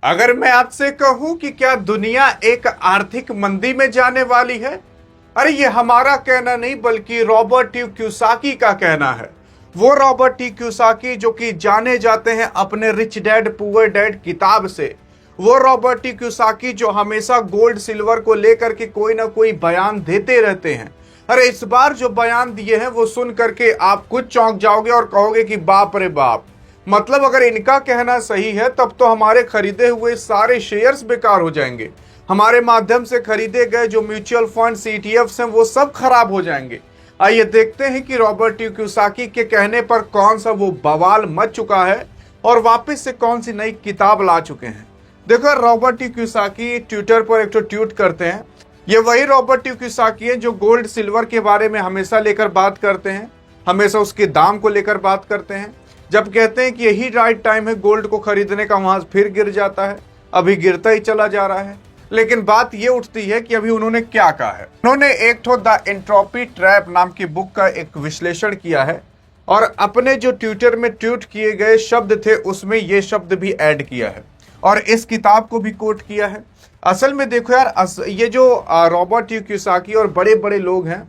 अगर मैं आपसे कहूं कि क्या दुनिया एक आर्थिक मंदी में जाने वाली है, अरे ये हमारा कहना नहीं बल्कि रॉबर्ट टी क्यूसाकी का कहना है। वो रॉबर्ट टी क्यूसाकी जो कि जाने जाते हैं अपने रिच डैड पुअर डैड किताब से। वो रॉबर्ट टी क्यूसाकी जो हमेशा गोल्ड सिल्वर को लेकर के कोई ना कोई बयान देते रहते हैं। अरे इस बार जो बयान दिए हैं वो सुन करके आप खुद चौंक जाओगे और कहोगे कि बाप रे बाप, मतलब अगर इनका कहना सही है तब तो हमारे खरीदे हुए सारे शेयर्स बेकार हो जाएंगे। हमारे माध्यम से खरीदे गए जो म्यूचुअल फंड ETFs हैं वो सब खराब हो जाएंगे। आइए देखते हैं कि रॉबर्ट टी क्यूसाकी के कहने पर कौन सा वो बवाल मच चुका है और वापस से कौन सी नई किताब ला चुके हैं। देखो, रॉबर्ट टी क्यूसाकी ट्विटर पर एक ट्वीट करते हैं। ये वही रॉबर्ट टी क्यूसाकी है जो गोल्ड सिल्वर के बारे में हमेशा लेकर बात करते हैं, हमेशा उसके दाम को लेकर बात करते हैं। जब कहते हैं कि यही राइट टाइम है गोल्ड को खरीदने का, वहां फिर गिर जाता है, अभी गिरता ही चला जा रहा है। लेकिन बात ये उठती है कि अभी उन्होंने क्या कहा है। उन्होंने एक तो द एंट्रोपी ट्रैप नाम की बुक का एक विश्लेषण किया है और अपने जो ट्विटर में ट्वीट किए गए शब्द थे उसमें ये शब्द भी ऐड किया है और इस किताब को भी कोट किया है। असल में देखो यार, ये जो रॉबर्ट टी क्यूसाकी और बड़े बड़े लोग हैं,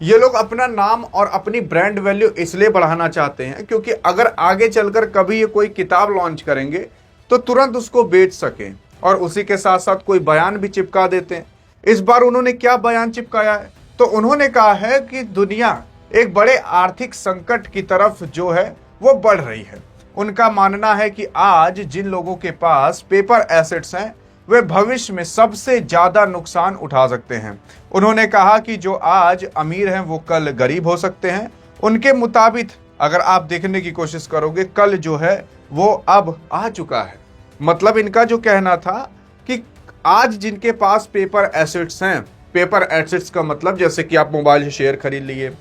ये लोग अपना नाम और अपनी ब्रांड वैल्यू इसलिए बढ़ाना चाहते हैं क्योंकि अगर आगे चलकर कभी ये कोई किताब लॉन्च करेंगे तो तुरंत उसको बेच सकें और उसी के साथ साथ कोई बयान भी चिपका देते हैं। इस बार उन्होंने क्या बयान चिपकाया है, तो उन्होंने कहा है कि दुनिया एक बड़े आर्थिक संकट की तरफ जो है वो बढ़ रही है। उनका मानना है कि आज जिन लोगों के पास पेपर एसेट्स हैं वे भविष्य में सबसे ज्यादा नुकसान उठा सकते हैं। उन्होंने कहा कि जो आज अमीर हैं वो कल गरीब हो सकते हैं। उनके मुताबिक अगर आप देखने की कोशिश करोगे, कल जो है वो अब आ चुका है। मतलब इनका जो कहना था कि आज जिनके पास पेपर एसेट्स हैं, पेपर एसेट्स का मतलब जैसे कि आप मोबाइल से शेयर खरीद लिए,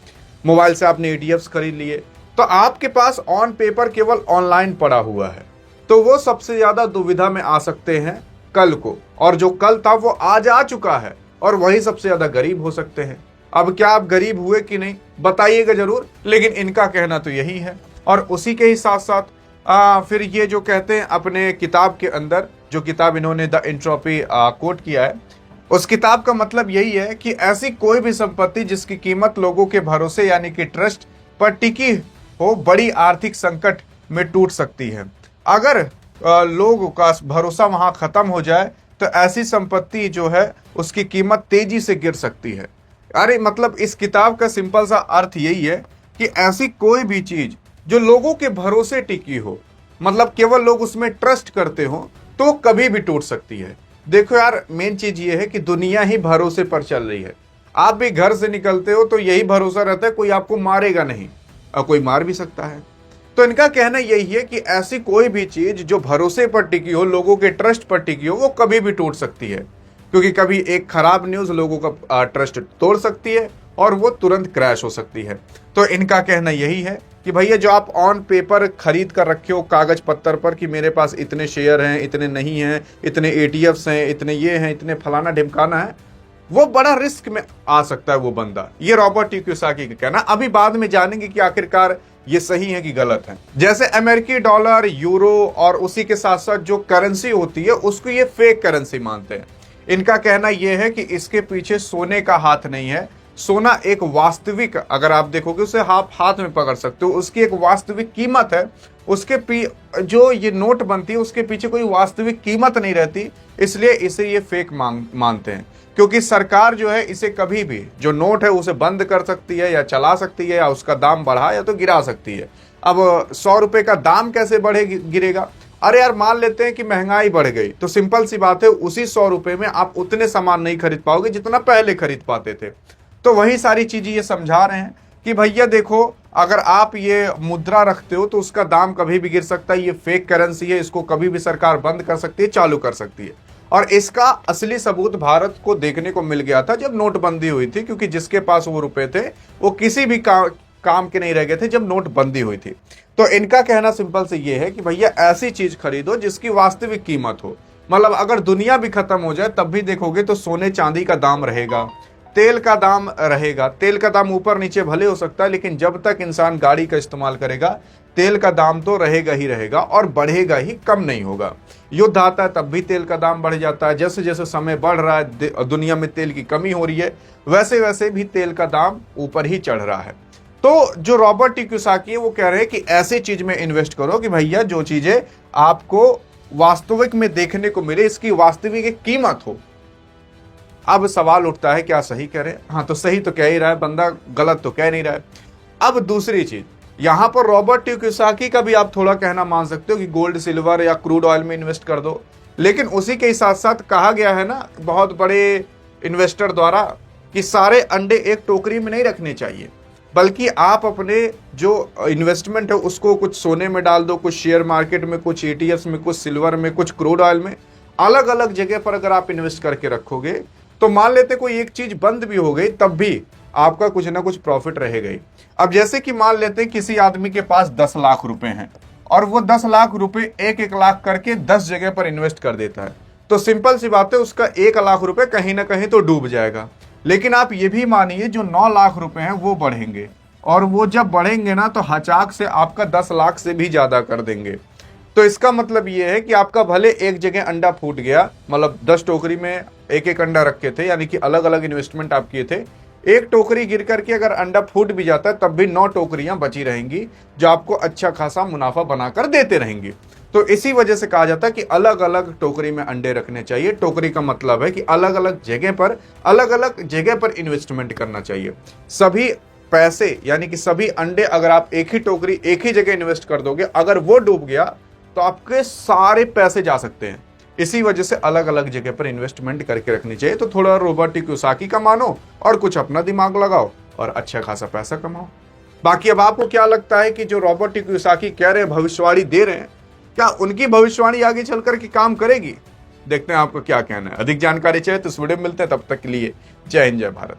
मोबाइल से आपने ETFs खरीद लिए, तो आपके पास ऑन पेपर केवल ऑनलाइन पड़ा हुआ है, तो वो सबसे ज्यादा दुविधा में आ सकते हैं कल को, और जो कल था वो आज आ चुका है और वही सबसे ज्यादा गरीब हो सकते हैं। अब क्या आप गरीब हुए कि नहीं बताइएगा जरूर, लेकिन इनका कहना तो यही है। और उसी के ही साथ साथ फिर ये जो कहते हैं अपने किताब के अंदर, जो किताब इन्होंने द एंट्रोपी कोट किया है, उस किताब का मतलब यही है कि ऐसी कोई भी संपत्ति जिसकी कीमत लोगों के भरोसे यानी कि ट्रस्ट पर टिकी हो बड़ी आर्थिक संकट में टूट सकती है। अगर लोगों का भरोसा वहां खत्म हो जाए तो ऐसी संपत्ति जो है उसकी कीमत तेजी से गिर सकती है। अरे मतलब इस किताब का सिंपल सा अर्थ यही है कि ऐसी कोई भी चीज जो लोगों के भरोसे टिकी हो, मतलब केवल लोग उसमें ट्रस्ट करते हो, तो कभी भी टूट सकती है। देखो यार, मेन चीज ये है कि दुनिया ही भरोसे पर चल रही है। आप भी घर से निकलते हो तो यही भरोसा रहता है कोई आपको मारेगा नहीं, और कोई मार भी सकता है। तो इनका कहना यही है कि ऐसी कोई भी चीज जो भरोसे पर टिकी हो, लोगों के ट्रस्ट पर टिकी हो, वो कभी भी टूट सकती है, क्योंकि कभी एक खराब न्यूज लोगों का ट्रस्ट तोड़ सकती है और वो तुरंत क्रैश हो सकती है। तो इनका कहना यही है कि भैया जो आप ऑन पेपर खरीद कर रखे हो कागज पत्तर पर कि मेरे पास इतने शेयर हैं, इतने नहीं हैं, इतने ETFs हैं, इतने ये हैं, इतने फलाना ढिमकाना है, वो बड़ा रिस्क में आ सकता है वो बंदा। ये रॉबर्ट टी क्यूसाकी का कहना। अभी बाद में जानेंगे कि आखिरकार ये सही है कि गलत है। जैसे अमेरिकी डॉलर, यूरो और उसी के साथ साथ जो करेंसी होती है उसको ये फेक करेंसी मानते हैं। इनका कहना यह है कि इसके पीछे सोने का हाथ नहीं है। सोना एक वास्तविक, अगर आप देखोगे उसे आप हाथ में पकड़ सकते हो, उसकी एक वास्तविक कीमत है। उसके जो ये नोट बनती है उसके पीछे कोई वास्तविक कीमत नहीं रहती, इसलिए इसे ये फेक मानते हैं। क्योंकि सरकार जो है इसे कभी भी जो नोट है उसे बंद कर सकती है या चला सकती है या उसका दाम बढ़ा या तो गिरा सकती है। अब 100 रुपए का दाम कैसे बढ़े गिरेगा? अरे यार मान लेते हैं कि महंगाई बढ़ गई, तो सिंपल सी बात है उसी 100 रुपए में आप उतने सामान नहीं खरीद पाओगे जितना पहले खरीद पाते थे। तो वही सारी चीजें ये समझा रहे हैं कि भैया देखो, अगर आप ये मुद्रा रखते हो तो उसका दाम कभी भी गिर सकता है। ये फेक करेंसी है, इसको कभी भी सरकार बंद कर सकती है, चालू कर सकती है। और इसका असली सबूत भारत को देखने को मिल गया था जब नोटबंदी हुई थी, क्योंकि जिसके पास वो रुपए थे वो किसी भी काम के नहीं रह गए थे जब नोटबंदी हुई थी। तो इनका कहना सिंपल से ये है कि भैया ऐसी चीज खरीदो जिसकी वास्तविक कीमत हो। मतलब अगर दुनिया भी खत्म हो जाए तब भी देखोगे तो सोने चांदी का दाम रहेगा, तेल का दाम रहेगा। तेल का दाम ऊपर नीचे भले हो सकता है, लेकिन जब तक इंसान गाड़ी का इस्तेमाल करेगा तेल का दाम तो रहेगा ही रहेगा और बढ़ेगा ही, कम नहीं होगा। युद्ध आता है तब भी तेल का दाम बढ़ जाता है। जैसे जैसे समय बढ़ रहा है, दुनिया में तेल की कमी हो रही है, वैसे वैसे भी तेल का दाम ऊपर ही चढ़ रहा है। तो जो रॉबर्ट टी कियोसाकी है वो कह रहे हैं कि ऐसी चीज में इन्वेस्ट करो कि भैया जो चीजें आपको वास्तविक में देखने को मिले, इसकी वास्तविक एक कीमत हो। अब सवाल उठता है क्या सही कह रहे हैं? हाँ, तो सही तो कह ही रहा है बंदा, गलत तो कह नहीं रहा है। अब दूसरी चीज, यहां पर रॉबर्ट टी कियोसाकी का भी आप थोड़ा कहना मान सकते हो कि गोल्ड सिल्वर या क्रूड ऑयल में इन्वेस्ट कर दो, लेकिन उसी के साथ साथ कहा गया है ना बहुत बड़े इन्वेस्टर द्वारा कि सारे अंडे एक टोकरी में नहीं रखने चाहिए, बल्कि आप अपने जो इन्वेस्टमेंट है उसको कुछ सोने में डाल दो, कुछ शेयर मार्केट में, कुछ ETFs में, कुछ सिल्वर में, कुछ क्रूड ऑयल में। अलग अलग जगह पर अगर आप इन्वेस्ट करके रखोगे तो मान लेते कोई एक चीज बंद भी हो गई तब भी आपका कुछ ना कुछ प्रॉफिट रहेगा ही। अब जैसे कि मान लेते हैं किसी आदमी के पास 10 लाख रुपए हैं और वो 10 लाख रुपए 1-1 लाख करके 10 जगह पर इन्वेस्ट कर देता है, तो सिंपल सी बात है उसका 1 लाख रुपए कहीं ना कहीं तो डूब जाएगा। लेकिन आप ये भी मानिए जो 9 लाख रुपए हैं वो बढ़ेंगे, और वो जब बढ़ेंगे ना तो हचाक से आपका 10 लाख से भी ज्यादा कर देंगे। तो इसका मतलब ये है कि आपका भले एक जगह अंडा फूट गया, मतलब 10 टोकरी में 1-1 अंडा रखे थे, यानी कि अलग अलग इन्वेस्टमेंट आप किए थे, एक टोकरी गिर करके अगर अंडा फूट भी जाता है तब भी 9 टोकरियां बची रहेंगी जो आपको अच्छा खासा मुनाफा बनाकर देते रहेंगी। तो इसी वजह से कहा जाता है कि अलग अलग टोकरी में अंडे रखने चाहिए। टोकरी का मतलब है कि अलग अलग जगह पर इन्वेस्टमेंट करना चाहिए। सभी पैसे यानी कि सभी अंडे अगर आप एक ही टोकरी एक ही जगह इन्वेस्ट कर दोगे, अगर वो डूब गया तो आपके सारे पैसे जा सकते हैं। इसी वजह से अलग अलग जगह पर इन्वेस्टमेंट करके रखनी चाहिए। तो थोड़ा रॉबर्ट टी कियोसाकी का मानो और कुछ अपना दिमाग लगाओ और अच्छा खासा पैसा कमाओ। बाकी अब आपको क्या लगता है कि जो रॉबर्ट टी कियोसाकी कह रहे हैं, भविष्यवाणी दे रहे हैं, क्या उनकी भविष्यवाणी आगे चलकर के काम करेगी? देखते हैं आपको क्या कहना है। अधिक जानकारी चाहिए तो इस वीडियो में मिलते हैं, तब तक के लिए जय हिंद जय भारत।